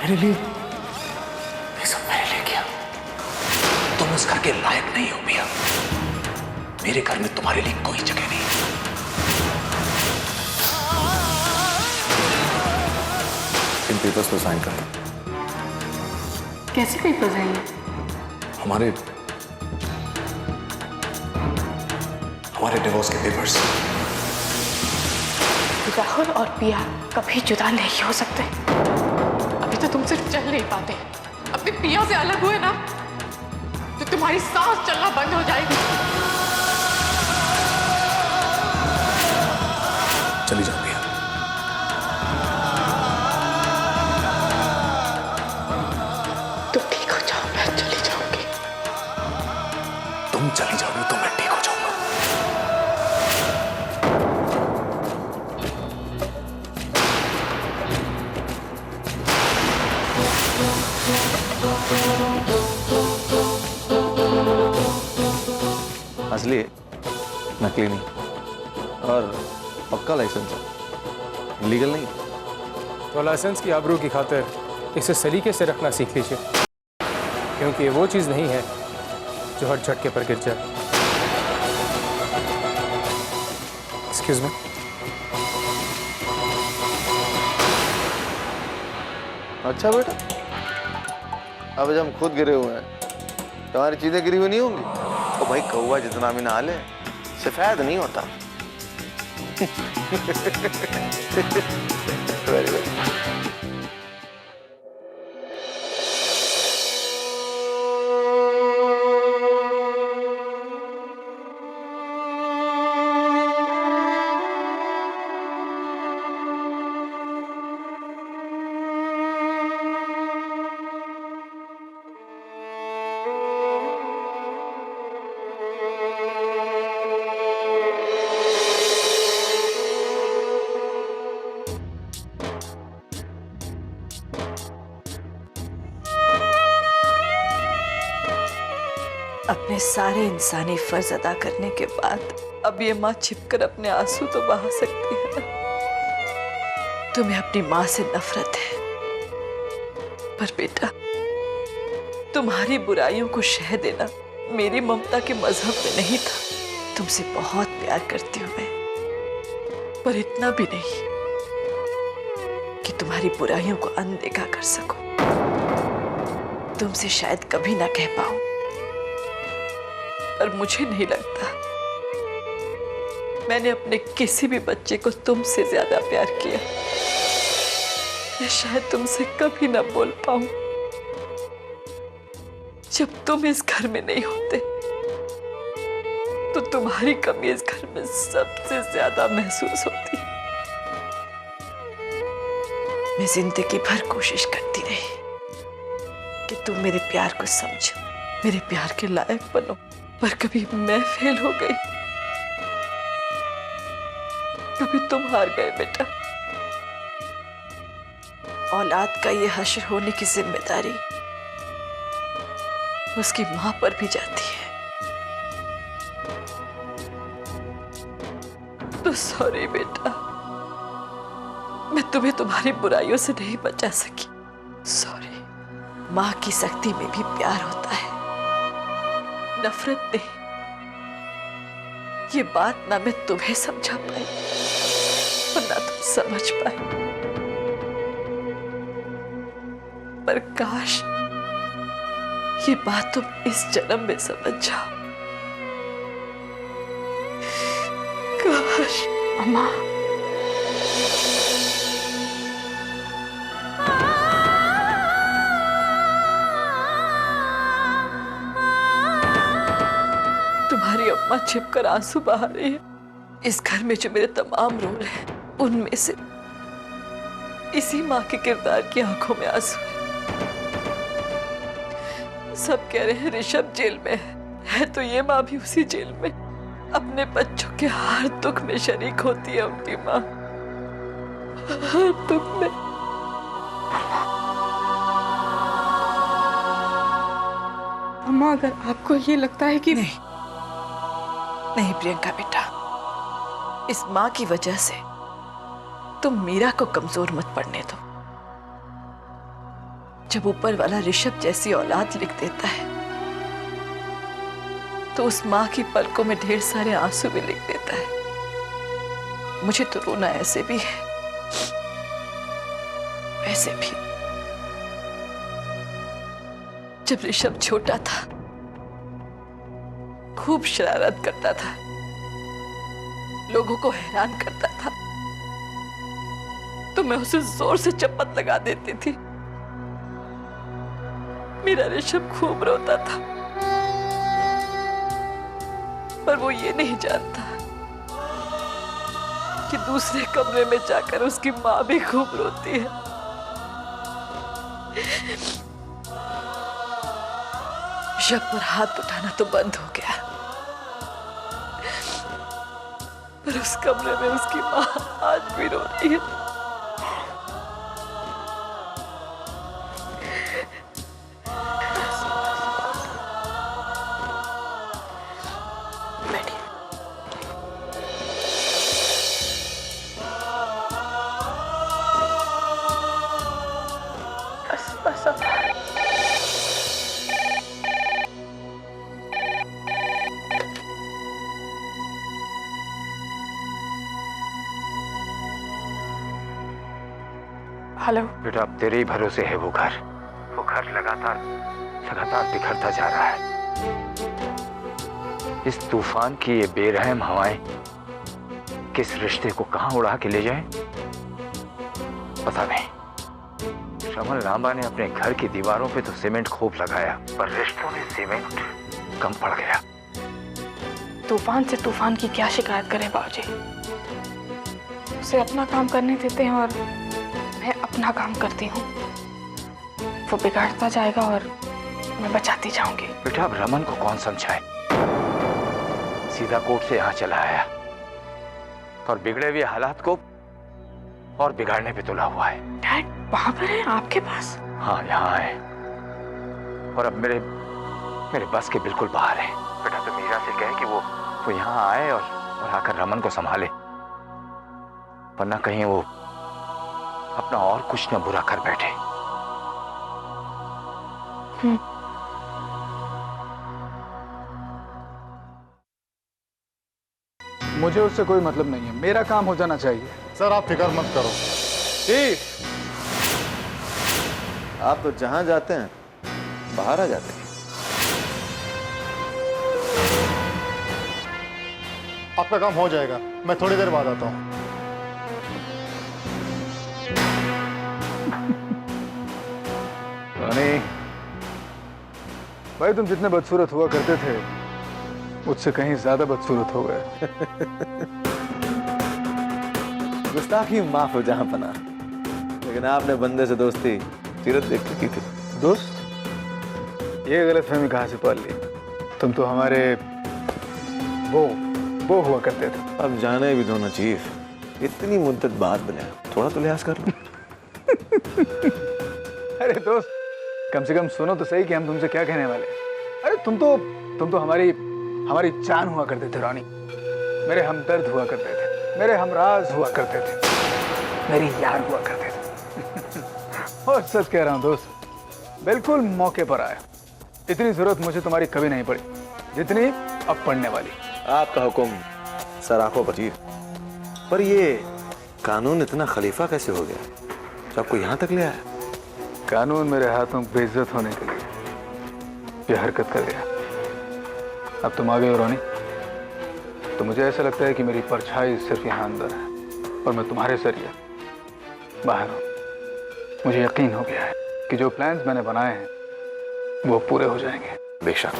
मेरे लिए ये सब मेरे लिए किया। तुम उस घर के लायक नहीं हो पिया। मेरे घर में तुम्हारे लिए कोई जगह नहीं। इन पेपर्स पर साइन करना। कैसे पेपर्स हैं ये? हमारे डिवोर्स के पेपर्स। राहुल और पिया कभी जुदा नहीं हो सकते। अभी तो तुम सिर्फ चल नहीं पाते। अपनी पिया से अलग हुए ना तो तुम्हारी सांस चलना बंद हो जाएगी। चली जाओ पिया। तुम ठीक हो जाओ, मैं चली जाऊंगी। तुम चली जाओगी तो मैं ठीक हो जाऊंगा। असली है, नकली नहीं। और पक्का लाइसेंस है, लीगल नहीं। तो लाइसेंस की आबरू की खातिर इसे सलीके से रखना सीख लीजिए, क्योंकि ये वो चीज़ नहीं है जो हर झटके पर गिर जाए। Excuse me. अच्छा बेटा, अब जब हम खुद गिरे हुए हैं तुम्हारी चीजें गिरी हुई नहीं होंगी। तो भाई कौवा जितना भी नहा ले सफेद नहीं होता। Very very. अपने सारे इंसानी फर्ज अदा करने के बाद अब ये माँ छिपकर अपने आंसू तो बहा सकती है ना। तुम्हें अपनी माँ से नफरत है, पर बेटा तुम्हारी बुराइयों को शह देना मेरी ममता के मजहब में नहीं था। तुमसे बहुत प्यार करती हूँ मैं, पर इतना भी नहीं कि तुम्हारी बुराइयों को अनदेखा कर सकूं। तुमसे शायद कभी ना कह पाऊं, पर मुझे नहीं लगता मैंने अपने किसी भी बच्चे को तुमसे ज्यादा प्यार किया। मैं शायद तुमसे कभी ना बोल पाऊं। जब तुम इस घर में नहीं होते तो तुम्हारी कमी इस घर में सबसे ज्यादा महसूस होती। मैं जिंदगी भर कोशिश करती रही कि तुम मेरे प्यार को समझो, मेरे प्यार के लायक बनो, पर कभी मैं फेल हो गई, कभी तुम हार गए। बेटा औलाद का ये हश्र होने की जिम्मेदारी उसकी मां पर भी जाती है। तो सॉरी बेटा, मैं तुम्हें तुम्हारी बुराइयों से नहीं बचा सकी। सॉरी। मां की सख्ती में भी प्यार होता है, नफरत नहीं। ये बात ना मैं तुम्हें समझा पाई और ना तुम समझ पाए, पर काश ये बात तुम इस जन्म में समझ जाओ। काश। अम्मा, तुम्हारी अम्मा छिपकर आंसू बहा रही है। इस घर में जो मेरे तमाम रोल हैं, उनमें से इसी माँ के किरदार की आंखों में आंसू है। सब कह रहे हैं ऋषभ जेल में है तो ये माँ भी उसी जेल में अपने बच्चों के हर दुख में शरीक होती है। उनकी माँ हर दुख में। अम्मा, अगर आपको ये लगता है कि नहीं प्रियंका बेटा, इस माँ की वजह से तुम मीरा को कमजोर मत पड़ने दो। जब ऊपर वाला ऋषभ जैसी औलाद लिख देता है तो उस माँ की पलकों में ढेर सारे आंसू भी लिख देता है। मुझे तो रोना ऐसे भी है वैसे भी। जब ऋषभ छोटा था, खूब शरारत करता था, लोगों को हैरान करता था, तो मैं उसे जोर से चप्पल लगा देती थी। मेरा ऋषभ खूब रोता था, पर वो ये नहीं जानता कि दूसरे कमरे में जाकर उसकी माँ भी खूब रोती है। ऋषभ पर हाथ उठाना तो बंद हो गया, पर उस कमरे में उसकी माँ आज भी रो रही है। हेलो बेटा, अब तेरे ही भरोसे है वो घर लगातार बिखरता जा रहा है। इस तूफान की ये बेरहम हवाएं किस रिश्ते को कहां उड़ा के ले जाए पता नहीं। श्रमल लांबा ने अपने घर की दीवारों पे तो सीमेंट खूब लगाया, पर रिश्तों में सीमेंट कम पड़ गया। तूफान से तूफान की क्या शिकायत करें बाबूजी। उसे अपना काम करने देते हैं और मैं अपना काम करती हूँ। वो बिगाड़ता जाएगा और मैं बचाती जाऊंगी। बेटा, अब रमन को कौन समझाए? सीधा कोर्ट से यहाँ चला आया और बिगड़े हुए हालात को और बिगाड़ने पे तुला हुआ है। डैड वहां पर है आपके पास? हाँ, यहाँ है और अब मेरे बस के बिल्कुल बाहर है। बेटा, तो मीरा से कहे कि वो यहाँ आए और आकर रमन को संभाले, वरना कहीं वो अपना और कुछ न बुरा कर बैठे। मुझे उससे कोई मतलब नहीं है, मेरा काम हो जाना चाहिए। सर आप फिक्र मत करो। जी, आप तो जहां जाते हैं बाहर आ जाते हैं। आपका काम हो जाएगा, मैं थोड़ी देर बाद आता हूँ। रानी भाई, तुम जितने बदसूरत हुआ करते थे मुझसे कहीं ज्यादा बदसूरत हो गए। गुस्ताखी माफ हो जहां पना, लेकिन आपने बंदे से दोस्ती सीरत देख के की थी। दोस्त, ये गलतफहमी कहाँ से पाल ली? तुम तो हमारे वो हुआ करते थे। अब जाने भी दो ना चीफ, इतनी मुद्दत बाद बने, थोड़ा तो लिहाज कर लो। अरे दोस्त, कम से कम सुनो तो सही कि हम तुमसे क्या कहने वाले। अरे तुम तो हमारी जान हुआ करते थे रानी, मेरे हमदर्द हुआ करते थे, मेरे हमराज हुआ करते थे, मेरी यार हुआ करते थे। और सच कह रहा हूँ दोस्त, बिल्कुल मौके पर आया। इतनी जरूरत मुझे तुम्हारी कभी नहीं पड़ी जितनी अब पड़ने वाली। आपका हुक्म सर आंखों पर चीफ, पर ये कानून इतना खलीफा कैसे हो गया जो आपको यहाँ तक ले आया? कानून मेरे हाथों बेइज्जत होने के लिए ये हरकत कर गया। अब तुम आ गए हो रानी, तो मुझे ऐसा लगता है कि मेरी परछाई सिर्फ यहाँ अंदर है और मैं तुम्हारे जरिए बाहर हूँ। मुझे यकीन हो गया है कि जो प्लान्स मैंने बनाए हैं वो पूरे हो जाएंगे। बेशक,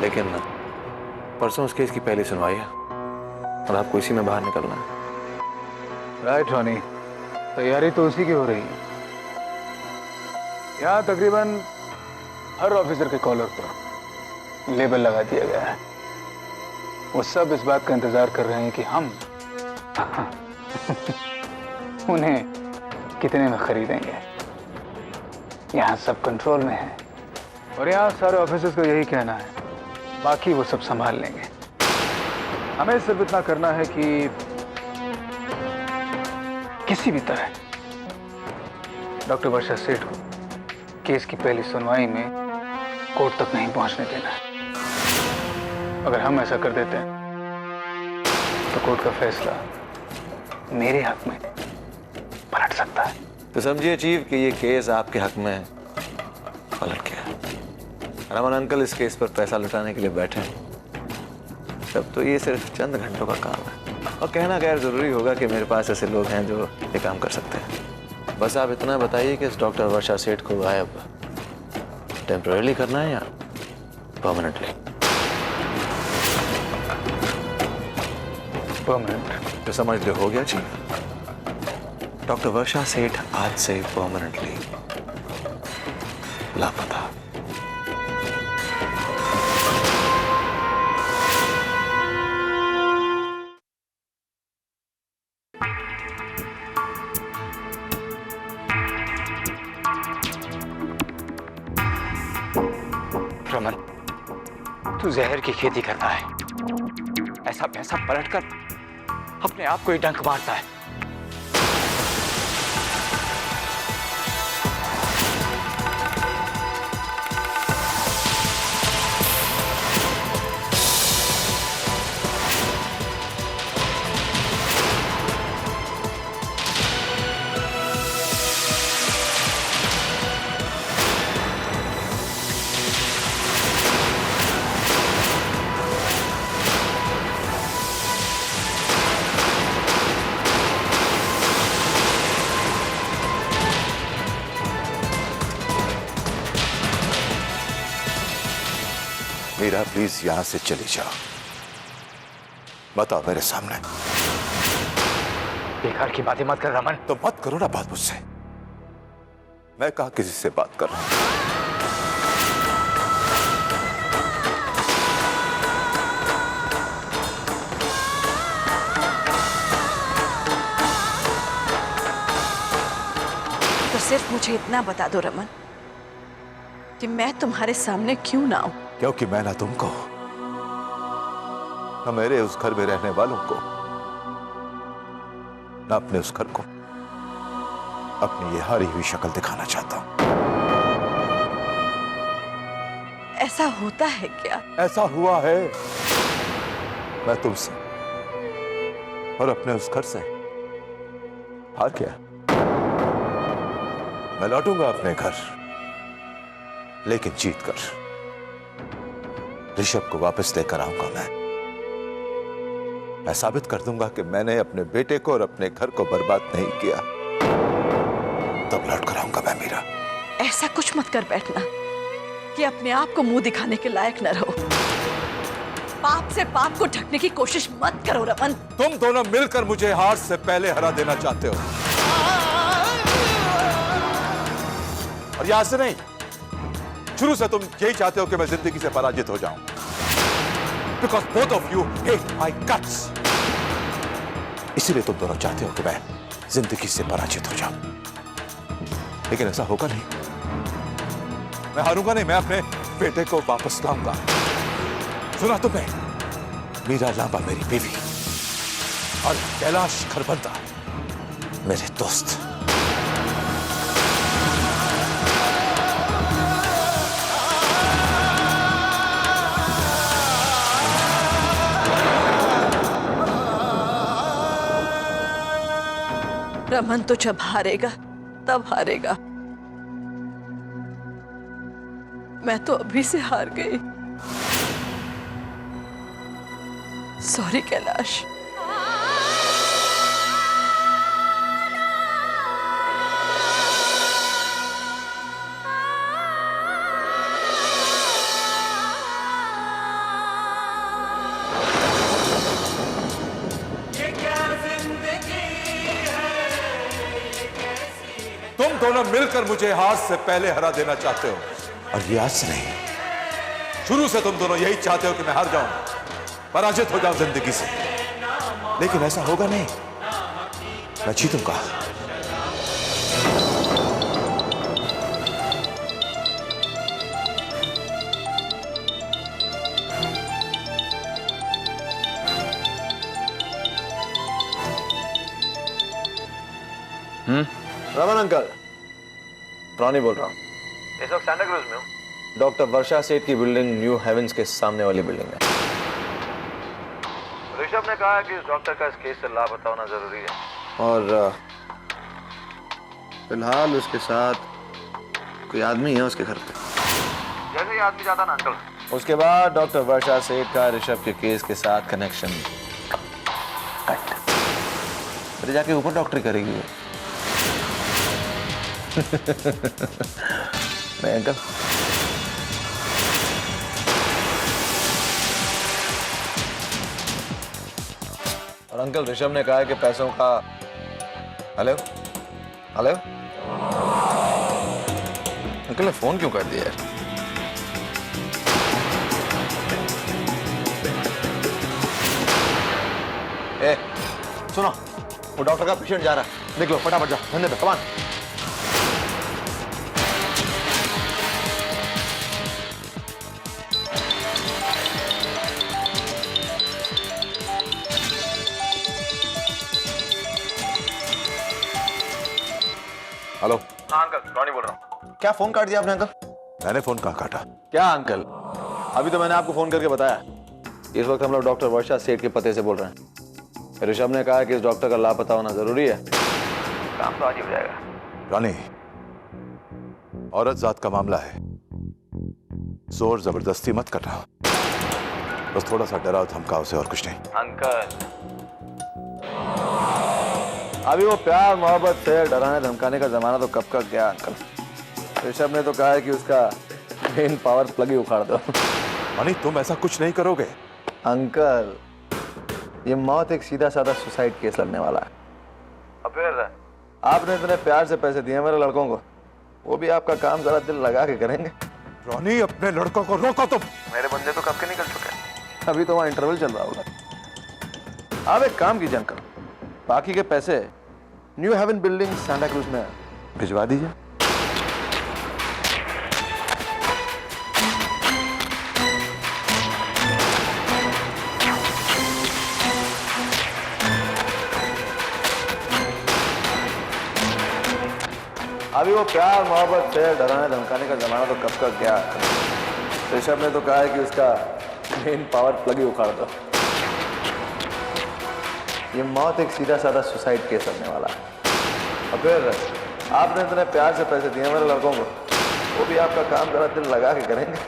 लेकिन परसों उस केस की पहली सुनवाई है और आपको इसी में बाहर निकलना है। राइट रानी, तैयारी तो उसी की हो रही है। यहाँ तकरीबन हर ऑफिसर के कॉलर पर लेबल लगा दिया गया है। वो सब इस बात का इंतजार कर रहे हैं कि हम उन्हें कितने में खरीदेंगे। यहाँ सब कंट्रोल में है और यहाँ सारे ऑफिसर्स को यही कहना है, बाकी वो सब संभाल लेंगे। हमें सिर्फ इतना करना है कि किसी भी तरह डॉक्टर वर्षा सेठ को केस की पहली सुनवाई में कोर्ट तक नहीं पहुंचने देना है। अगर हम ऐसा कर देते हैं तो कोर्ट का फैसला मेरे हक में पलट सकता है। तो समझिए चीफ कि ये केस आपके हक में पलट गया। रमन अंकल इस केस पर पैसा लुटाने के लिए बैठे हैं। तब तो ये सिर्फ चंद घंटों का काम है, और कहना गैर जरूरी होगा कि मेरे पास ऐसे लोग हैं जो ये काम कर सकते हैं। बस आप इतना बताइए कि इस डॉक्टर वर्षा सेठ को गायब टेम्पररी करना है या परमानेंटली? परमानेंट। तो समझ लो हो गया चीफ, डॉक्टर वर्षा सेठ आज से परमानेंटली लापता। रमन, तू जहर की खेती करता है, ऐसा पैसा पलटकर अपने आप को ही डंक मारता है। मीरा प्लीज यहां से चली जाओ, बताओ मेरे सामने। बेकार की बातें मत कर रमन। तो मत करो ना बात मुझसे, मैं कहा किसी से बात कर रहा हूं। तो सिर्फ मुझे इतना बता दो रमन कि मैं तुम्हारे सामने क्यों ना आऊं? क्योंकि मैं ना तुमको, ना मेरे उस घर में रहने वालों को, ना अपने उस घर को अपनी ये हारी हुई शक्ल दिखाना चाहता हूं। ऐसा होता है क्या? ऐसा हुआ है, मैं तुमसे और अपने उस घर से हार गया। मैं लौटूंगा अपने घर, लेकिन जीत कर ऋषभ को वापस लेकर आऊंगा। मैं साबित कर दूंगा कि मैंने अपने बेटे को और अपने घर को बर्बाद नहीं किया। तब लौट कर आऊंगा मैं मीरा। ऐसा कुछ मत कर बैठना कि अपने आप को मुंह दिखाने के लायक न रहो। पाप से पाप को ढकने की कोशिश मत करो रमन। तुम दोनों मिलकर मुझे हार से पहले हरा देना चाहते हो, और यहां से नहीं, शुरू से तुम यही चाहते हो कि मैं जिंदगी से पराजित हो जाऊं। Because both of you hate my guts. इसीलिए तुम दोनों चाहते हो कि मैं जिंदगी से पराजित हो जाऊं, लेकिन ऐसा होगा नहीं। मैं हारूंगा नहीं, मैं अपने बेटे को वापस लाऊंगा। सुना तुमने? मीरा लांबा मेरी बीवी और कैलाश खरबंदा मेरे दोस्त। रमन तो जब हारेगा तब हारेगा, मैं तो अभी से हार गई। सॉरी कैलाश। तुम दोनों मिलकर मुझे हार से पहले हरा देना चाहते हो, और ये आज से नहीं, शुरू से तुम दोनों यही चाहते हो कि मैं हार जाऊं, पराजित हो जाऊं जिंदगी से। लेकिन ऐसा होगा नहीं, मैं जीतूंगा। रमन अंकल, रॉनी बोल रहा हूं। इस वक्त सैंटा क्रूज में हूँ, डॉक्टर वर्षा सेठ की बिल्डिंग न्यू हेवेंस के सामने वाली बिल्डिंग में। ऋषभ ने कहा कि इस डॉक्टर का इस केस से लापता होना जरूरी है और फिलहाल उसके साथ कोई आदमी है उसके घर पे। जैसे ही आदमी जाता ना अंकल, उसके बाद डॉक्टर वर्षा सेठ का ऋषभ के केस के साथ कनेक्शन कट। फिर जाके ऊपर डॉक्टरी करेगी वो। नहीं अंकल, और अंकल ऋषभ ने कहा है कि पैसों का हेलो हेलो अंकल ने फोन क्यों कर दिया यार? ए सुनो, वो डॉक्टर का पेशेंट जा रहा है, देख लो फटाफट जाओ, धंधे पे कमान। हेलो। हाँ अंकल, रॉनी बोल रहा हूँ। क्या फोन काट दिया आपने अंकल? मैंने फोन कहाँ काटा? क्या अंकल, अभी तो मैंने आपको फोन करके बताया। इस वक्त हम लोग डॉक्टर वर्षा सेठ के पते से बोल रहे हैं। ऋषभ ने कहा कि इस डॉक्टर का लापता होना जरूरी है, काम तो आज ही हो जाएगा। रानी, औरत जात का मामला है, जोर जबरदस्ती मत करना, बस थोड़ा सा डराओ धमकाओ से और कुछ नहीं। अंकल अभी वो प्यार मोहब्बत से डराने धमकाने का जमाना तो कब का गया अंकल। ऋषभ ने तो कहा है कि उसका मेन पावर प्लग ही उखाड़ दो। रानी तुम ऐसा कुछ नहीं करोगे। अंकल ये मौत एक सीधा साधा सुसाइड केस लड़ने वाला है। अब फिर आपने इतने प्यार से पैसे दिए मेरे लड़कों को, वो भी आपका काम जरा दिल लगा के करेंगे। रानी अपने लड़कों को रोको तुम। मेरे बंदे तो कब के निकल चुके हैं, अभी तो वहाँ इंटरवल चल रहा होगा। आप एक काम कीजिए अंकल, बाकी के पैसे new haven building Santacruz में भिजवा दीजिए। अभी वो प्यार मोहब्बत से डराने धमकाने का जमाना तो कब का गया। ऋषभ ने तो कहा है कि उसका मेन पावर प्लग ही उखाड़ दो। ये मौत एक सीधा साधा सुसाइड केस लड़ने वाला है। और फिर आपने इतने प्यार से पैसे दिए मेरे लड़कों को, वो भी आपका काम जरा दिल लगा के करेंगे।